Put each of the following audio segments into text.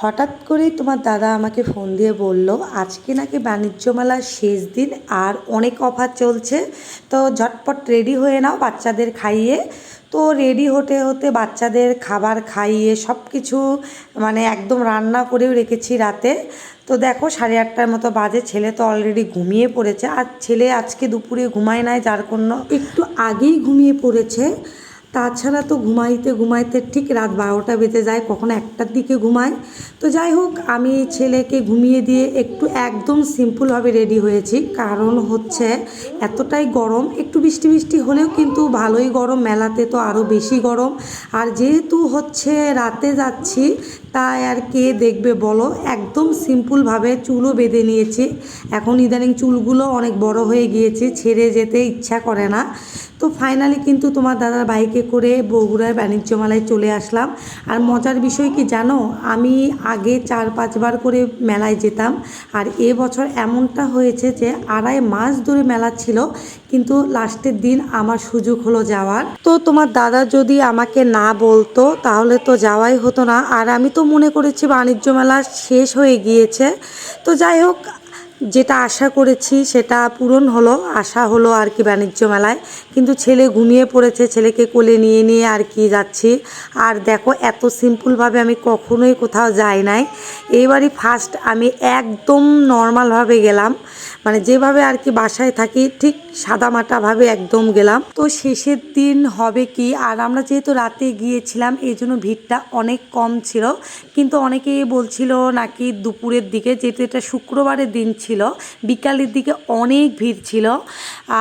হঠাৎ করেই তোমার দাদা আমাকে ফোন দিয়ে বলল আজকে নাকি বাণিজ্য মেলার শেষ দিন আর অনেক অফার চলছে, তো ঝটপট রেডি হয়ে নাও বাচ্চাদের খাইয়ে। তো রেডি হতে হতে বাচ্চাদের খাবার খাইয়ে সব কিছু মানে একদম রান্না করেও রেখেছি রাতে। তো দেখো 8:30টার মতো বাজে, ছেলে তো অলরেডি ঘুমিয়ে পড়েছে। আর ছেলে আজকে দুপুরে ঘুমায় নাই, যার জন্য একটু আগেই ঘুমিয়ে পড়েছে। তাছাড়া তো ঘুমাইতে ঘুমাইতে ঠিক রাত 12টা বেজে যায়, কখনো 1টার দিকে ঘুমায়। তো যাই হোক, আমি ছেলেকে ঘুমিয়ে দিয়ে একটু একদম সিম্পলভাবে রেডি হয়েছি, কারণ হচ্ছে এতটাই গরম। একটু বৃষ্টি বৃষ্টি হলেও কিন্তু ভালোই গরম, মেলাতে তো আরও বেশি গরম। আর যেহেতু হচ্ছে রাতে যাচ্ছি, তাই আর কে দেখবে বলো, একদম সিম্পলভাবে চুলও বেঁধে নিয়েছি। এখন ইদানিং চুলগুলো অনেক বড় হয়ে গিয়েছে, ছেড়ে যেতে ইচ্ছা করে না। তো ফাইনালি কিন্তু তোমার দাদার বাইকে করে বগুড়ার বাণিজ্য মেলায় চলে আসলাম। আর মজার বিষয় কি জানো, আমি আগে 4-5বার করে মেলায় যেতাম, আর এবছর এমনটা হয়েছে যে 2.5 মাস ধরে মেলা ছিল, কিন্তু লাস্টের দিন আমার সুযোগ হলো যাওয়ার। তো তোমার দাদা যদি আমাকে না বলতো তাহলে তো যাওয়াই হতো না। আর আমি তো মনে করেছি বাণিজ্য মেলা শেষ হয়ে গিয়েছে। তো যাই হোক, যেটা আশা করেছি সেটা পূরণ হলো, আশা হলো আর কি বাণিজ্য মেলায়। কিন্তু ছেলে ঘুমিয়ে পড়েছে, ছেলেকে কোলে নিয়ে নিয়ে আর কি যাচ্ছি। আর দেখো, এত সিম্পলভাবে আমি কখনোই কোথাও যাই নাই, এইবারই ফার্স্ট আমি একদম নর্মালভাবে গেলাম, মানে যেভাবে আর কি বাসায় থাকি ঠিক সাদামাটাভাবে একদম গেলাম। তো শেষের দিন হবে কি, আর আমরা যেহেতু রাতে গিয়েছিলাম এই জন্য ভিড়টা অনেক কম ছিল। কিন্তু অনেকেই বলছিল নাকি দুপুরের দিকে, যেহেতু এটা শুক্রবারের দিন ছিল, বিকালের দিকে অনেক ভিড় ছিল।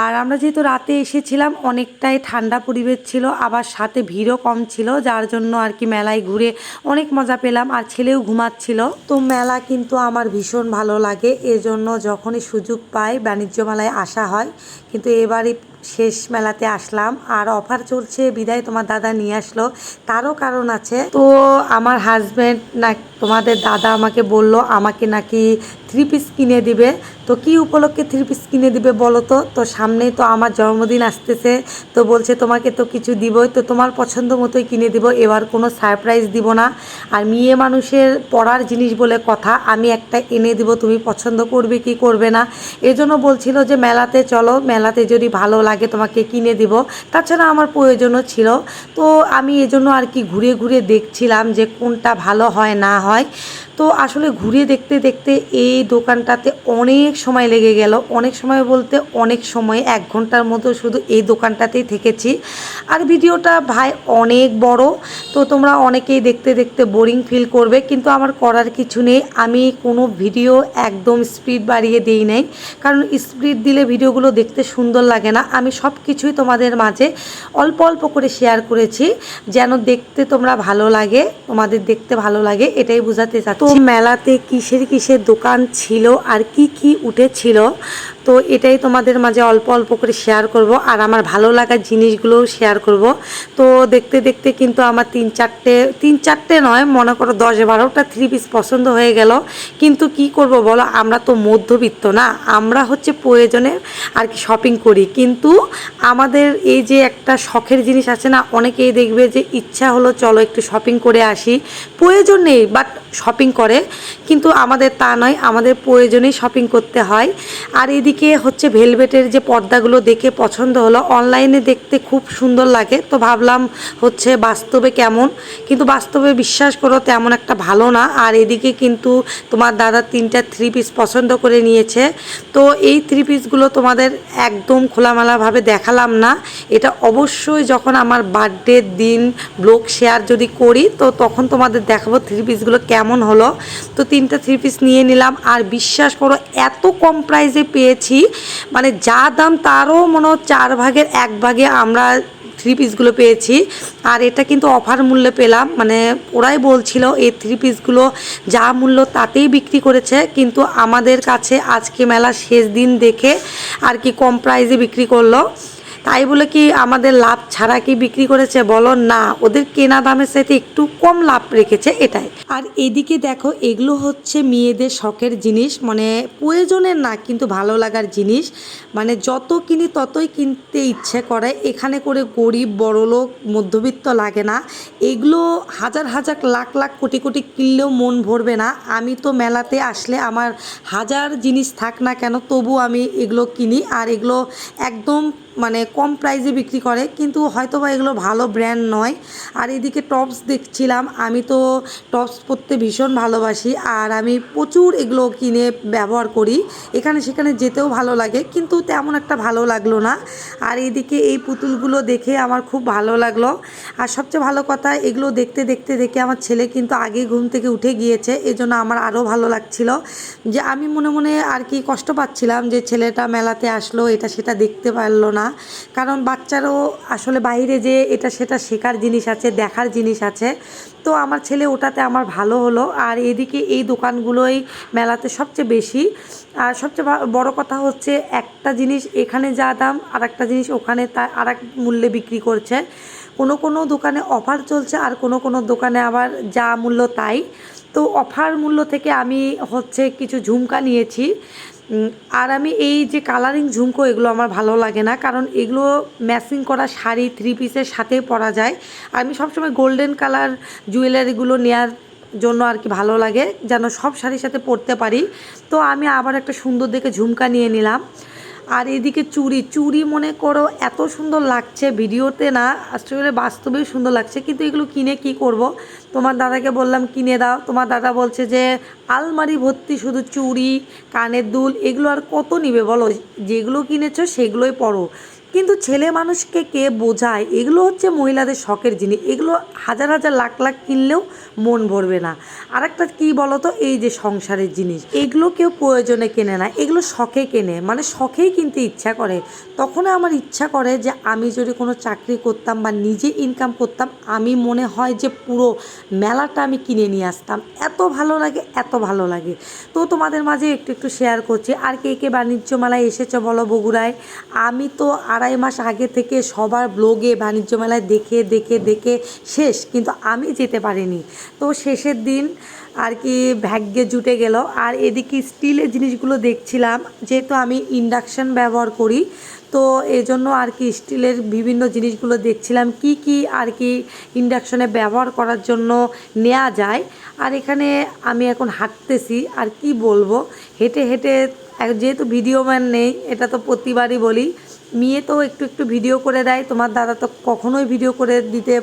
আর আমরা যেহেতু রাতে এসেছিলাম, অনেকটাই ঠান্ডা পরিবেশ ছিল, আবার সাথে ভিড়ও কম ছিল, যার জন্য আর কি মেলায় ঘুরে অনেক মজা পেলাম। আর ছেলেও ঘুমাচ্ছিল। তো মেলা কিন্তু আমার ভীষণ ভালো লাগে, এজন্য যখনই সুযোগ পাই বাণিজ্য মেলায় আসা হয়। কিন্তু এবারই শেষ মেলাতে আসলাম, আর অফার চলছে বিদায় তোমার দাদা নিয়ে আসলো, তারও কারণ আছে। তো আমার হাজব্যান্ড না, তোমাদের দাদা আমাকে বলল আমাকে নাকি 3 পিস কিনে দিবে। তো কি উপলক্ষে 3 পিস কিনে দিবে বলো তো? তো সামনেই তো আমার জন্মদিন আসতেছে, তো বলছে তোমাকে তো কিছু দিবই, তো তোমার পছন্দ মতোই কিনে দিব, এবার কোনো সারপ্রাইজ দিব না। আর মেয়ে মানুষের পড়ার জিনিস বলে কথা, আমি একটা এনে দিব, তুমি পছন্দ করবে কি করবে না। এজন্য বলছিল যে মেলাতে চলো, মেলাতে যদি ভালো লাগে তোমাকে কিনে দিব। তাছাড়া আমার প্রয়োজনও ছিল। তো আমি এজন্য আর কি ঘুরে ঘুরে দেখছিলাম যে কোনটা ভালো হয় না হয়। তো আসলে ঘুরে দেখতে দেখতে এই দোকানটাতে অনেক সময় লেগে গেল, অনেক সময় বলতে অনেক সময়, 1 ঘন্টার মতো শুধু এই দোকানটাতেই থেকেছি। আর ভিডিওটা ভাই অনেক বড়, তো তোমরা অনেকেই দেখতে দেখতে বোরিং ফিল করবে, কিন্তু আমার করার কিছু নেই। আমি কোনো ভিডিও একদম স্পিড বাড়িয়ে দিই নাই, কারণ স্পিড দিলে ভিডিওগুলো দেখতে সুন্দর লাগে না। আমি সব কিছুই তোমাদের মাঝে অল্প অল্প করে শেয়ার করেছি, যেন দেখতে তোমরা ভালো লাগে, তোমাদের দেখতে ভালো লাগে, এটাই বোঝাতে চাচ্ছি। তো মেলাতে কিসের কিসের দোকান ছিল আর কি কি উঠেছিল, তো এটাই তোমাদের মাঝে অল্প অল্প করে শেয়ার করব, আর আমার ভালো লাগার জিনিসগুলোও শেয়ার করব। তো দেখতে দেখতে কিন্তু আমার 3-4টে নয়, মনে করো 10-12টা 3 পিস পছন্দ হয়ে গেল। কিন্তু কি করব বলো, আমরা তো মধ্যবিত্ত না, আমরা হচ্ছে প্রয়োজনে আর কি শপিং করি। কিন্তু আমাদের এই যে একটা শখের জিনিস আছে না, অনেকেই দেখবে যে ইচ্ছা হলো চলো একটু শপিং করে আসি, প্রয়োজন নেই বাট শপিং করে, কিন্তু আমাদের তা নয়, আমাদের প্রয়োজনেই শপিং করতে হয়। আর এদিকে হচ্ছে ভেলভেটের যে পর্দাগুলো দেখে পছন্দ হলো, অনলাইনে দেখতে খুব সুন্দর লাগে, তো ভাবলাম হচ্ছে বাস্তবে কেমন, কিন্তু বাস্তবে বিশ্বাস করো তেমন একটা ভালো না। আর এদিকে কিন্তু তোমার দাদা 3টা 3 পিস পছন্দ করে নিয়েছে। তো এই 3 পিসগুলো তোমাদের একদম খোলামেলাভাবে দেখালাম না, এটা অবশ্যই যখন আমার বার্থডের দিন ব্লগ শেয়ার যদি করি তো তখন তোমাদের দেখাবো 3 পিসগুলো কেমন হলো। তো 3টা 3 পিস নিয়ে নিলাম, আর বিশ্বাস করো এত কম প্রাইসে পেয়েছি, মানে যা দাম তারও মনে হয় 4 ভাগের 1 ভাগে আমরা 3 পিসগুলো পেয়েছি। আর এটা কিন্তু অফার মূল্যে পেলাম, মানে ওরাই বলছিল এই 3 পিসগুলো যা মূল্য তাতেই বিক্রি করেছে, কিন্তু আমাদের কাছে আজকে মেলা শেষ দিন দেখে আর কি কম প্রাইসে বিক্রি করলো। তাই বলে কি আমাদের লাভ ছাড়া কি বিক্রি করেছে বলো? না, ওদের কেনা দামের সাথে একটু কম লাভ রেখেছে এটাই। আর এদিকে দেখো, এগুলো হচ্ছে মেয়েদের শখের জিনিস, মানে প্রয়োজনের না কিন্তু ভালো লাগার জিনিস। মানে যত কিনি ততই কিনতে ইচ্ছে করে। এখানে করে গরিব বড়লোক মধ্যবিত্ত লাগে না। এগুলো হাজার হাজার লাখ লাখ কোটি কোটি কিনলেও মন ভরবে না। আমি তো মেলাতে আসলে আমার হাজার জিনিস থাক না কেন তবু আমি এগুলো কিনি। আর এগুলো একদম মানে কম প্রাইসে বিক্রি করে, কিন্তু হয়তো বা এগুলো ভালো ব্র্যান্ড নয়। আর এদিকে টপস দেখছিলাম, আমি তো টপস পরতে ভীষণ ভালোবাসি আর আমি প্রচুর এগুলো কিনে ব্যবহার করি। এখানে সেখানে যেতেও ভালো লাগে, কিন্তু তেমন একটা ভালো লাগলো না। আর এদিকে এই পুতুলগুলো দেখে আমার খুব ভালো লাগলো। আর সবচেয়ে ভালো কথা, এগুলো দেখতে দেখতে দেখে আমার ছেলে কিন্তু আগেই ঘুম থেকে উঠে গিয়েছে, এজন্য আমার আরও ভালো লাগছিল। যে আমি মনে মনে আর কি কষ্ট পাচ্ছিলাম যে ছেলেটা মেলাতে আসলো, এটা সেটা দেখতে পারলো না। কারণ বাচ্চারও আসলে বাইরে যে এটা সেটা শেখার জিনিস আছে, দেখার জিনিস আছে। তো আমার ছেলে ওটাতে আমার ভালো হলো। আর এদিকে এই দোকানগুলোই মেলাতে সবচেয়ে বেশি। আর সবচেয়ে বড় কথা হচ্ছে, একটা জিনিস এখানে যা দাম আর একটা জিনিস ওখানে তা আর এক মূল্যে বিক্রি করছে। কোনো কোনো দোকানে অফার চলছে আর কোনো কোনো দোকানে আবার যা মূল্য তাই। তো অফার মূল্য থেকে আমি হচ্ছে কিছু ঝুমকা নিয়েছি। আর আমি এই যে কালারিং ঝুমকো, এগুলো আমার ভালো লাগে না, কারণ এগুলো ম্যাচিং করা শাড়ি থ্রি পিসের সাথে পরা যায়। আমি সবসময় গোল্ডেন কালার জুয়েলারিগুলো নেওয়ার জন্য আর কি ভালো লাগে, যেন সব শাড়ির সাথে পরতে পারি। তো আমি আবার একটা সুন্দর দেখে ঝুমকা নিয়ে নিলাম। আর এদিকে চুড়ি চুড়ি মনে করো এত সুন্দর লাগছে ভিডিওতে, না আসলে বাস্তবেও সুন্দর লাগছে, কিন্তু এগুলো কিনে কি করব। তোমার দাদাকে বললাম কিনে দাও, তোমার দাদা বলছে যে আলমারি ভর্তি শুধু চুড়ি কানের দুল, এগুলো আর কত নিবে বলো, যেগুলো কিনেছো সেগুলোই পরো। কিন্তু ছেলে মানুষকে কে বোঝায়, এগুলো হচ্ছে মহিলাদের শখের জিনিস, এগুলো হাজার হাজার লাখ লাখ কিনলেও মন ভরবে না। আর একটা কী বলো তো, এই যে সংসারের জিনিস, এগুলো কেউ প্রয়োজনে কেনে না, এগুলো শখে কেনে, মানে শখেই কিনতে ইচ্ছা করে। তখন আমার ইচ্ছা করে যে আমি যদি কোনো চাকরি করতাম বা নিজে ইনকাম করতাম, আমি মনে হয় যে পুরো মেলাটা আমি কিনে নিয়ে আসতাম। এত ভালো লাগে, এত ভালো লাগে। তো তোমাদের মাঝে একটু একটু শেয়ার করছি। আর কে কে বাণিজ্য মেলায় এসেছো বলো বগুড়ায়? আমি তো 2.5 মাস আগে থেকে সবার ব্লগে বাণিজ্য মেলায় দেখে দেখে দেখে শেষ, কিন্তু আমি যেতে পারিনি। তো শেষের দিন আর কি ভাগ্যে জুটে গেল। আর এদিকে স্টিলের জিনিসগুলো দেখছিলাম, যেহেতু আমি ইন্ডাকশান ব্যবহার করি, তো এজন্য আর কি স্টিলের বিভিন্ন জিনিসগুলো দেখছিলাম কি কি আর কি ইন্ডাকশানে ব্যবহার করার জন্য নেওয়া যায়। আর এখানে আমি এখন হাঁটতেছি, আর কি বলবো, হেঁটে হেঁটে, যেহেতু ভিডিও ম্যান নেই, এটা তো প্রতিবারই বলি, মেয়ে তো একটু একটু ভিডিও করে দেয়, তোমার দাদা তো কখনোই ভিডিও করে দিতে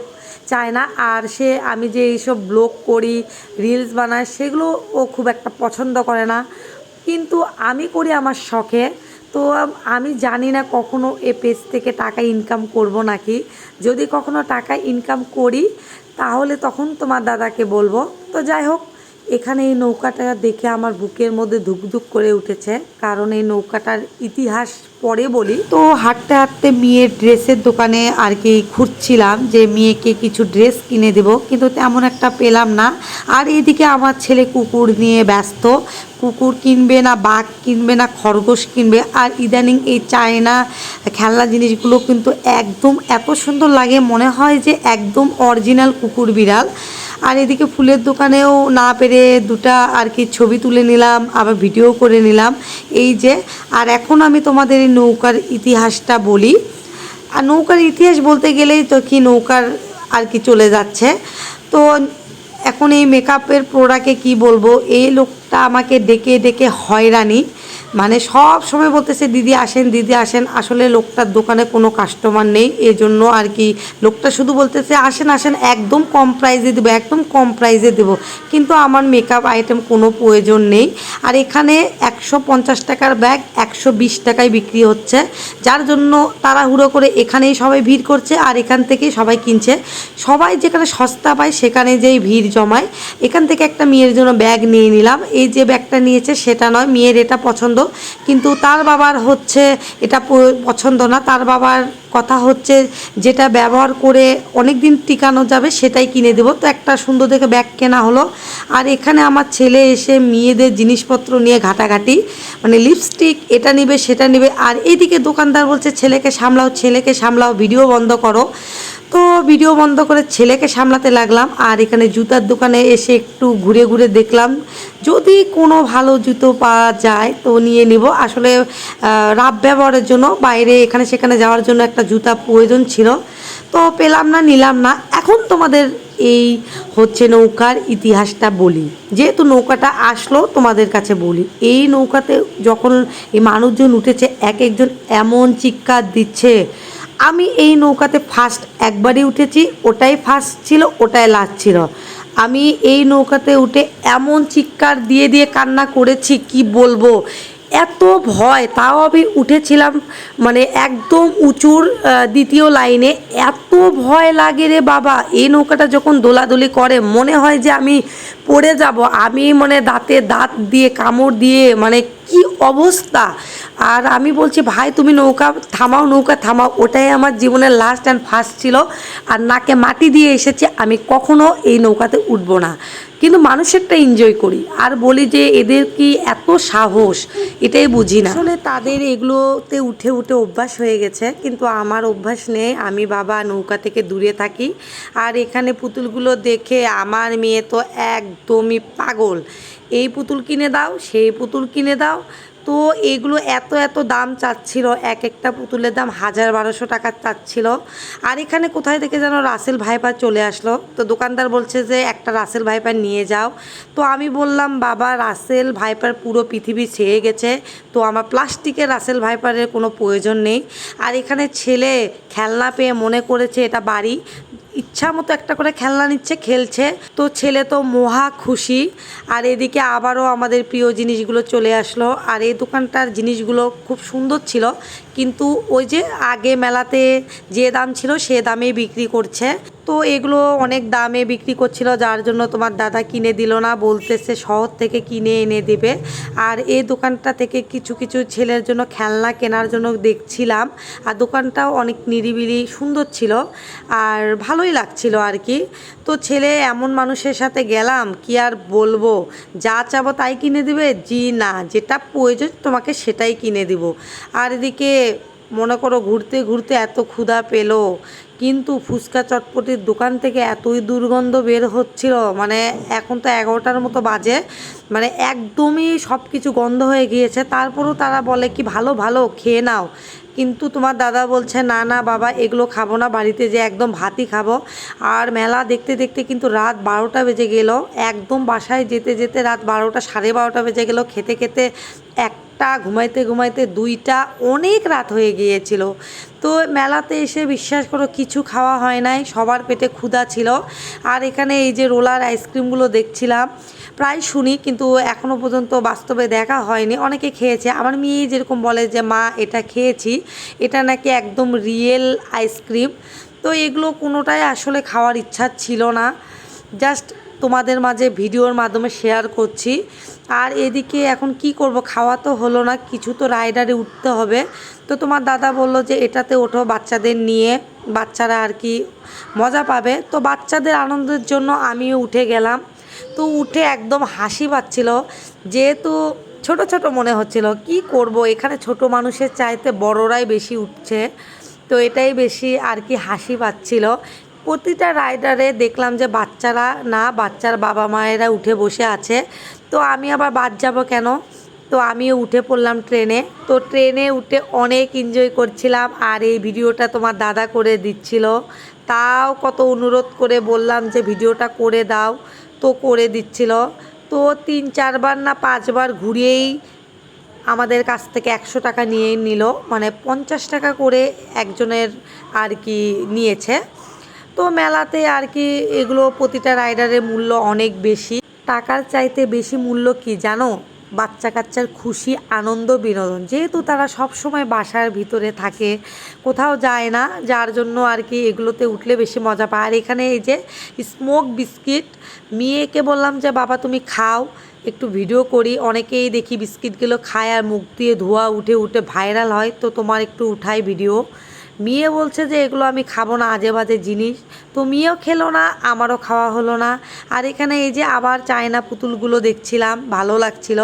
চায় না। আর সে আমি যে এইসব ব্লগ করি, রিলস বানাই, সেগুলো ও খুব একটা পছন্দ করে না, কিন্তু আমি করি আমার শখে। তো আমি জানি না কখনো এ পেজ থেকে টাকা ইনকাম করব নাকি। যদি কখনো টাকা ইনকাম করি তাহলে তখন তোমার দাদাকে বলবো। তো যাই হোক, এখানে এই নৌকাটা দেখে আমার বুকের মধ্যে ধুকধুক করে উঠেছে, কারণ এই নৌকাটার ইতিহাস পরে বলি। তো হাঁটতে হাঁটতে মেয়ের ড্রেসের দোকানে আর কি ঘুরছিলাম যে মেয়েকে কিছু ড্রেস কিনে দেব, কিন্তু তেমন একটা পেলাম না। আর এদিকে আমার ছেলে কুকুর নিয়ে ব্যস্ত, কুকুর কিনবে না বাঘ কিনবে না খরগোশ কিনবে। আর ইদানিং এই চায়না খেলনা জিনিসগুলো কিন্তু একদম এত সুন্দর লাগে, মনে হয় যে একদম অরিজিনাল কুকুর বিড়াল। আর এদিকে ফুলের দোকানেও না পেরে দুটা আর কি ছবি তুলে নিলাম, আবার ভিডিও করে নিলাম এই যে। আর এখন আমি তোমাদের এই নৌকার ইতিহাসটা বলি। আর নৌকার ইতিহাস বলতে গেলেই তো কি নৌকার আর কি চলে যাচ্ছে। তো এখন এই মেকআপের প্রোডাক্টে কি বলবো, এই লোকটা আমাকে ডেকে ডেকে হয়রানি, মানে সব সময় বলতেছে দিদি আসেন দিদি আসেন, আসলে লোকটার দোকানে কোনো কাস্টমার নেই, এই জন্য আর কি লোকটা শুধু বলতেছে আসেন আসেন, একদম কম প্রাইসে দেবো একদম কম প্রাইসে দেবো, কিন্তু আমার মেকআপ আইটেম কোনো প্রয়োজন নেই। আর এখানে 150 টাকার ব্যাগ 120 টাকায় বিক্রি হচ্ছে, যার জন্য তাড়াহুড়ো করে এখানেই সবাই ভিড় করছে আর এখান থেকেই সবাই কিনছে। সবাই যেখানে সস্তা পায় সেখানে যেই ভিড় জমায়। এখান থেকে একটা মেয়ের জন্য ব্যাগ নিয়ে নিলাম। এই যে ব্যাগটা নিয়েছে সেটা নয়, মেয়ের এটা পছন্দ, কিন্তু তার বাবার হচ্ছে এটা পছন্দ না, তার বাবার কথা হচ্ছে যেটা ব্যবহার করে অনেক দিন টিকানো যাবে সেটাই কিনে দেবো। তো একটা সুন্দর দেখে ব্যাগ কেনা হলো। আর এখানে আমার ছেলে এসে মেয়েদের জিনিসপত্র নিয়ে ঘাটাঘাটি, মানে লিপস্টিক এটা নেবে সেটা নেবে। আর এইদিকে দোকানদার বলছে ছেলেকে সামলাও, ছেলেকে সামলাও, ভিডিও বন্ধ করো। তো ভিডিও বন্ধ করে ছেলেকে সামলাতে লাগলাম। আর এখানে জুতার দোকানে এসে একটু ঘুরে ঘুরে দেখলাম যদি কোনো ভালো জুতো পাওয়া যায় তো নিয়ে নিব। আসলে রাফ ব্যবহারের জন্য বাইরে এখানে সেখানে যাওয়ার জন্য একটা জুতা প্রয়োজন ছিল, তো পেলাম না, নিলাম না। এখন তোমাদের এই হচ্ছে নৌকার ইতিহাসটা বলি, যেহেতু নৌকাটা আসলো তোমাদের কাছে বলি। এই নৌকাতে যখন এই মানুষজন উঠেছে এক একজন এমন চিৎকার দিচ্ছে। আমি এই নৌকাতে ফার্স্ট একবারই উঠেছি, ওটাই ফার্স্ট ছিল, ওটাই লাস্ট ছিল। আমি এই নৌকাতে উঠে এমন চিৎকার দিয়ে দিয়ে কান্না করেছি কি বলবো, এত ভয়। তাও আমি উঠেছিলাম মানে একদম উঁচুর দ্বিতীয় লাইনে। এত ভয় লাগে রে বাবা, এই নৌকাটা যখন দোলাদুলি করে মনে হয় যে আমি পড়ে যাব। আমি মানে দাঁতে দাঁত দিয়ে কামড় দিয়ে মানে কি অবস্থা। আর আমি বলছি ভাই তুমি নৌকা থামাও, নৌকা থামাও। ওটাই আমার জীবনের লাস্ট অ্যান্ড ফার্স্ট ছিল। আর নাকে মাটি দিয়ে এসেছে, আমি কখনো এই নৌকাতে উঠবো না। কিন্তু মানুষেরটা এনজয় করি আর বলি যে এদের কি এত সাহস, এটাই বুঝি না। আসলে তাদের এগুলোতে উঠে উঠে অভ্যাস হয়ে গেছে, কিন্তু আমার অভ্যাস নেই। আমি বাবা নৌকা থেকে দূরে থাকি। আর এখানে পুতুলগুলো দেখে আমার মেয়ে তো একদমই পাগল। এই পুতুল কিনে দাও, সেই পুতুল কিনে দাও। তো এগুলো এত এত দাম চাচ্ছিল, এক একটা পুতুলের দাম 1000-1200 টাকা চাচ্ছিল। আর এখানে কোথায় থেকে যেন রাসেল ভাইপার চলে আসলো। তো দোকানদার বলছে যে একটা রাসেল ভাইপার নিয়ে যাও। তো আমি বললাম বাবা রাসেল ভাইপার পুরো পৃথিবী ছেয়ে গেছে, তো আমার প্লাস্টিকের রাসেল ভাইপারের কোনো প্রয়োজন নেই। আর এখানে ছেলে খেলনা পেয়ে মনে করেছে এটা বাড়ি, ইচ্ছা মতো একটা করে খেলনা নিচ্ছে, খেলছে। তো ছেলে তো মহা খুশি। আর এদিকে আবারও আমাদের প্রিয় জিনিসগুলো চলে আসলো। আর এই দোকানটার জিনিসগুলো খুব সুন্দর ছিল, কিন্তু ওই যে আগে মেলাতে যে দাম ছিল সে দামেই বিক্রি করছে। তো এগুলো অনেক দামে বিক্রি করছিল, যার জন্য তোমার দাদা কিনে দিল না, বলতেছে শহর থেকে কিনে এনে দেবে। আর এই দোকানটা থেকে কিছু কিছু ছেলের জন্য খেলনা কেনার জন্য দেখছিলাম। আর দোকানটাও অনেক নিরিবিলি সুন্দর ছিল আর ভালোই লাগছিল আর কি। তো ছেলে এমন মানুষের সাথে গেলাম কি আর বলবো, যা চাবো তাই কিনে দিবে, জি না যেটা প্রয়োজন তোমাকে সেটাই কিনে দিব। আর এদিকে মনে করো ঘুরতে ঘুরতে এত ক্ষুধা পেলো, কিন্তু ফুচকা চটপটির দোকান থেকে এতই দুর্গন্ধ বের হচ্ছিল, মানে এখন তো 11টার মতো বাজে, মানে একদমই সব কিছু গন্ধ হয়ে গিয়েছে। তারপরেও তারা বলে কি ভালো ভালো খেয়ে নাও, কিন্তু তোমার দাদা বলছে না না বাবা এগুলো খাবো না, বাড়িতে যে একদম ভাতই খাবো। আর মেলা দেখতে দেখতে কিন্তু রাত 12টা বেজে গেল। একদম বাসায় যেতে যেতে রাত 12টা 12:30 বেজে গেল। খেতে খেতে একটা, ঘুমাইতে ঘুমাইতে 2টা, অনেক রাত হয়ে গিয়েছিল। তো মেলাতে এসে বিশ্বাস করো কিছু খাওয়া হয় নাই, সবার পেটে ক্ষুধা ছিল। আর এখানে এই যে রোলার আইসক্রিমগুলো দেখছিলাম, প্রায় শুনি কিন্তু এখনও পর্যন্ত বাস্তবে দেখা হয়নি। অনেকে খেয়েছে, আমার মেয়ে যেরকম বলে যে মা এটা খেয়েছি, এটা নাকি একদম রিয়েল আইসক্রিম। তো এগুলো কোনোটাই আসলে খাওয়ার ইচ্ছা ছিল না, জাস্ট তোমাদের মাঝে ভিডিওর মাধ্যমে শেয়ার করছি। আর এদিকে এখন কি করব, খাওয়া তো হলো না, কিছু তো রাইডারে উঠতে হবে। তো তোমার দাদা বলল যে এটাতে ওঠো বাচ্চাদের নিয়ে, বাচ্চারা আর কি মজা পাবে। তো বাচ্চাদের আনন্দের জন্য আমিও উঠে গেলাম। তো উঠে একদম হাসি পাচ্ছিল, যেহেতু ছোট ছোট মনে হচ্ছিল। কি করব, এখানে ছোট মানুষের চাইতে বড়রাই বেশি উঠছে, তো এটাই বেশি আর কি হাসি পাচ্ছিল। প্রতিটা রাইডারে দেখলাম যে বাচ্চারা না, বাচ্চার বাবা মায়েরা উঠে বসে আছে। তো আমি আবার বাদ যাব কেন, তো আমিও উঠে পড়লাম ট্রেনে। তো ট্রেনে উঠে অনেক এনজয় করছিলাম। আর এই ভিডিওটা তোমার দাদা করে দিচ্ছিল, তাও কত অনুরোধ করে বললাম যে ভিডিওটা করে দাও, তো করে দিচ্ছিল। তো 3-4 বার না 5 বার ঘুরিয়েই আমাদের কাছ থেকে 100 টাকা নিয়ে নিল, মানে 50 টাকা করে একজনের আর কি নিয়েছে। তো মেলাতে আর কি এগুলো প্রতিটা রাইডারের মূল্য অনেক বেশি, টাকার চাইতে বেশি মূল্য কি জানো, বাচ্চা কাচ্চার খুশি, আনন্দ, বিনোদন। যেহেতু তারা সব সময় বাসার ভিতরে থাকে, কোথাও যায় না, যার জন্য আর কি এগুলোতে উঠলে বেশি মজা পায়। আর এখানে এই যে স্মোক বিস্কিট, মেয়েকে বললাম যে বাবা তুমি খাও, একটু ভিডিও করি। অনেকেই দেখি বিস্কিটগুলো খায় আর মুখ দিয়ে ধোয়া উঠে উঠে ভাইরাল হয়, তো তোমার একটু উঠাই ভিডিও। মেয়ে বলছে যে এগুলো আমি খাবো না, আজে বাজে জিনিস। তো মেয়েও খেলো না, আমারও খাওয়া হলো না। আর এখানে এই যে আবার চায়না পুতুলগুলো দেখছিলাম, ভালো লাগছিল।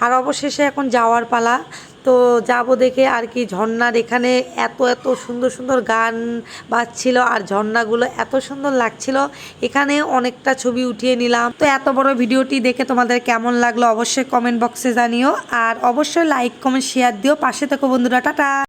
আর অবশেষে এখন যাওয়ার পালা। তো যাব দেখে আর কি, ঝর্ণার এখানে এত এত সুন্দর সুন্দর গান বাজছিল আর ঝর্ণাগুলো এত সুন্দর লাগছিল। এখানে অনেকটা ছবি উঠিয়ে নিলাম। তো এত বড় ভিডিওটি দেখে তোমাদের কেমন লাগলো অবশ্যই কমেন্ট বক্সে জানিও, আর অবশ্যই লাইক কমেন্ট শেয়ার দিও, পাশে থেকো বন্ধুরা। টাটা।